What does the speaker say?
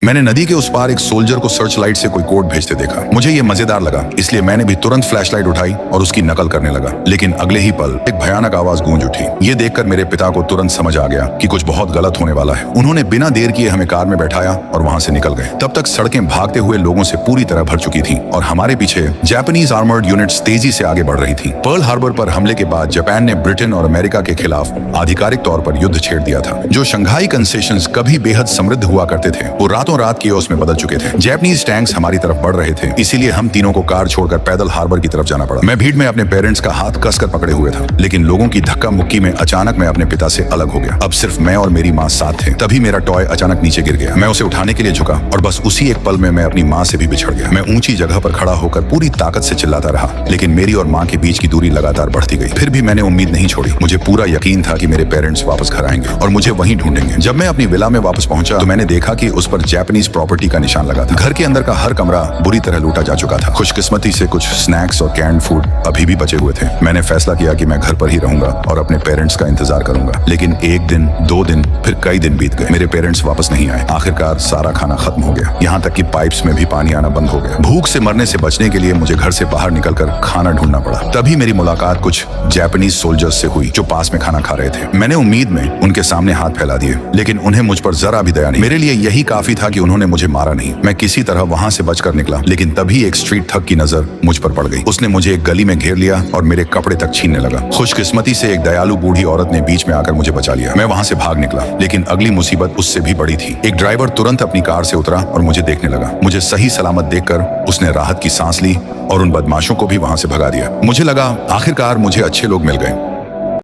मैंने नदी के उस पार एक सोल्जर को सर्च लाइट से कोई कोड भेजते देखा। मुझे ये मजेदार लगा, इसलिए मैंने भी तुरंत फ्लैशलाइट उठाई और उसकी नकल करने लगा। लेकिन अगले ही पल एक भयानक आवाज गूंज उठी। ये देखकर मेरे पिता को तुरंत समझ आ गया कि कुछ बहुत गलत होने वाला है। उन्होंने बिना देर किए हमें कार में बैठाया और वहां से निकल गए। तब तक सड़कें भागते हुए लोगों से पूरी तरह भर चुकी थी और हमारे पीछे जापानीज आर्मर्ड यूनिट्स तेजी से आगे बढ़ रही थी। पर्ल हार्बर पर हमले के बाद जापान ने ब्रिटेन और अमेरिका के खिलाफ आधिकारिक तौर पर युद्ध छेड़ दिया था। जो शंघाई कंसेशंस कभी बेहद समृद्ध हुआ करते थे, वो रातों रात कियोस्क में बदल चुके थे। जापानीज टैंक्स हमारी तरफ बढ़ रहे थे, इसीलिए हम तीनों को कार छोड़कर पैदल हार्बर की तरफ जाना पड़ा। मैं भीड़ में अपने पेरेंट्स का हाथ कसकर पकड़े हुए था, लेकिन लोगों की धक्का मुक्की में अचानक मैं अपने पिता से अलग हो गया। अब सिर्फ मैं और मेरी माँ साथ थे। तभी मेरा टॉय अचानक नीचे गिर गया। मैं उसे उठाने के लिए झुका और बस उसी एक पल में मैं अपनी माँ से भी बिछड़ गया। मैं ऊंची जगह पर खड़ा होकर पूरी ताकत से चिल्लाता रहा, लेकिन मेरी और माँ के बीच की दूरी लगातार बढ़ती गई। फिर भी मैंने उम्मीद नहीं छोड़ी। मुझे पूरा यकीन था कि मेरे पेरेंट्स वापस घर आएंगे और मुझे वहीं ढूंढेंगे। जब मैं अपनी विला में वापस पहुंचा तो मैंने देखा कि उस पर जापानीज प्रॉपर्टी का निशान लगा था। घर के अंदर का हर कमरा बुरी तरह लूटा जा चुका था। खुशकिस्मती से कुछ स्नैक्स और कैंड फूड अभी भी बचे हुए थे। मैंने फैसला किया कि मैं घर पर ही रहूंगा और अपने पेरेंट्स का इंतजार करूंगा। लेकिन एक दिन, 2 दिन, फिर कई दिन बीत गए। मेरे पेरेंट्स वापस नहीं आए। आखिरकार सारा खाना खत्म हो गया, यहाँ तक कि पाइप्स में भी पानी आना बंद हो गया। भूख से मरने से बचने के लिए मुझे घर से बाहर निकलकर खाना ढूंढना पड़ा। तभी मेरी मुलाकात कुछ जापानीज सोल्जर्स से हुई जो पास में खाना खा रहे थे। मैंने उम्मीद में उनके सामने हाथ फैला दिए, लेकिन उन्हें मुझ पर जरा भी दया नहीं। मेरे लिए यही काफी था कि उन्होंने मुझे मारा नहीं। मैं किसी तरह वहां से बचकर निकला, लेकिन तभी एक स्ट्रीट ठग की नजर मुझ पर पड़ गई। उसने मुझे एक गली में घेर लिया और मेरे कपड़े तक छीनने लगा। खुशकिस्मती से एक दयालु बूढ़ी औरत ने बीच में आकर मुझे बचा लिया। मैं वहां से भाग निकला, लेकिन अगली मुसीबत उससे भी बड़ी थी। एक ड्राइवर तुरंत अपनी कार से उतरा और मुझे देखने लगा। मुझे सही सलामत देखकर उसने राहत की सांस ली और उन बदमाशों को भी वहां से भगा दिया। मुझे लगा आखिरकार मुझे अच्छे लोग मिल गए।